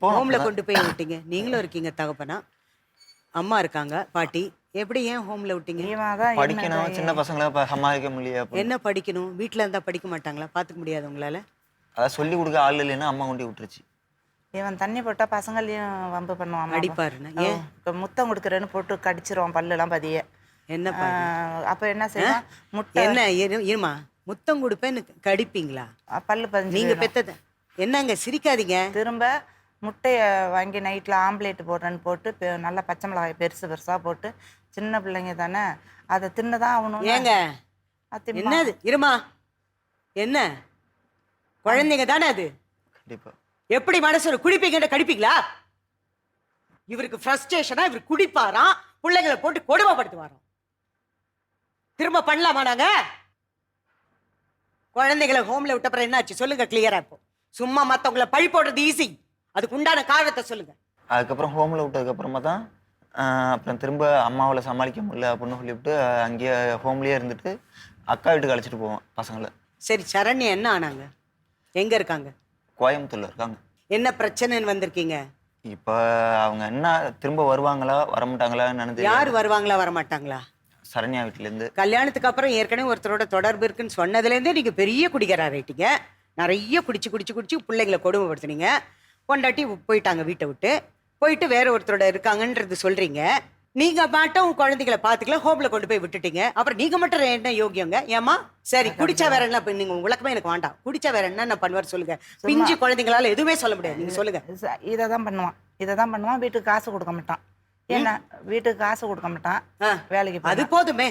ஹோம்ல கொண்டு போய் விட்டீங்க? நீங்களும் இருக்கீங்க தகப்பனா, அம்மா இருக்காங்க, பாட்டி. எப்படி ஏன் ஹோம்ல விட்டீங்க? படிக்கணும், சின்ன பசங்களை சமாளிக்க முடியல. என்ன படிக்கணும்? வீட்டில் இருந்தால் படிக்க மாட்டாங்களா? பார்த்துக்க முடியாது உங்களால்? அதான் சொல்லி கொடுக்க ஆள் இல்லைன்னா அம்மா கொண்டு விட்டுருச்சு. இவன் தண்ணி போட்டா பசங்களையும் வம்பு பண்ணுவான். அடிப்பாருன்னு ஏன்? இப்போ முத்தம் கொடுக்குறேன்னு போட்டு கடிச்சிருவான் பல்லுலாம் பதிய. என்ன அப்போ என்ன செய்வான்? முட்டை என்ன இருமா முத்தம் கொடுப்பேன்னு கடிப்பீங்களா? பல்லு பதிஞ்சு. நீங்க பெத்தது என்னங்க? சிரிக்காதீங்க. திரும்ப முட்டையை வாங்கி நைட்டில் ஆம்லேட் போடுறேன்னு போட்டு நல்லா பச்சை மிளகாய் பெருசு பெருசாக போட்டு, சின்ன பிள்ளைங்க தானே அதை தின்னுதான் ஆகணும். ஏங்க என்னது? இருமா, என்ன குழந்தைங்க தானே அது? கண்டிப்பா. எப்படி மனசு குடிப்பீங்க? கடிப்பீங்களா? இவருக்கு ஃப்ரஸ்ட்ரேஷனா இவர் குடிப்பாராம், பிள்ளைங்களை போட்டு கொடுமைப்படுத்துவாராம். திரும்ப பண்ணலாமா நாங்க? குழந்தைகளை ஹோம்ல விட்டப்புறம் என்னாச்சு சொல்லுங்க கிளியரா. இப்போ சும்மா மத்தவங்களை பழி போடுறது ஈஸி, அதுக்கு உண்டான காரணத்தை சொல்லுங்க. அதுக்கப்புறம் ஹோமில் விட்டதுக்கு அப்புறமா தான் அப்புறம் திரும்ப அம்மாவில் சமாளிக்க முடியல அப்படின்னு சொல்லிவிட்டு அங்கேயே ஹோம்லேயே இருந்துட்டு அக்கா வீட்டுக்கு அழைச்சிட்டு போவோம் பசங்களை. சரி, சரண்யா என்ன ஆனாங்க? எங்க இருக்காங்க? கோயம்புத்தூர்ல இருக்காங்க. என்ன பிரச்சனைன்னு வந்திருக்கீங்க? இப்போ அவங்க என்ன திரும்ப வருவாங்களா வரமாட்டாங்களான்னு நினைச்சு. யார் வருவாங்களா வரமாட்டாங்களா? சரண்யா வீட்டிலேருந்து. கல்யாணத்துக்கு அப்புறம் ஏற்கனவே ஒருத்தரோட தொடர்பு இருக்குன்னு சொன்னதுலேருந்தே நீங்கள் பெரிய குடிக்கிறாராயிட்டீங்க. நிறைய குடிச்சு பிள்ளைங்களை கொடுமைப்படுத்துனீங்க. பொண்டாட்டி போயிட்டாங்க வீட்டை விட்டு, போயிட்டு வேற ஒருத்தரோட இருக்காங்கன்றது சொல்றீங்க. நீங்க மட்டும் குழந்தைகளை பார்த்துக்கல, ஹோம்ல கொண்டு போய் விட்டுட்டீங்க. அப்புறம் நீங்க மட்டும் என்ன யோகியங்க? ஏமா சரி குடிச்சா வேற என்ன? நீங்க விளக்கமே எனக்கு வேண்டாம். குடிச்சா வேற என்ன பண்ணுவார் சொல்லுங்க. பிஞ்சு குழந்தைங்களால எதுவுமே சொல்ல முடியாது, நீங்க சொல்லுங்க. இதை தான் பண்ணுவான். வீட்டுக்கு காசு கொடுக்க மாட்டான். என்ன வீட்டுக்கு காசு கொடுக்க மாட்டான், வேலைக்கு. அது போதுமே.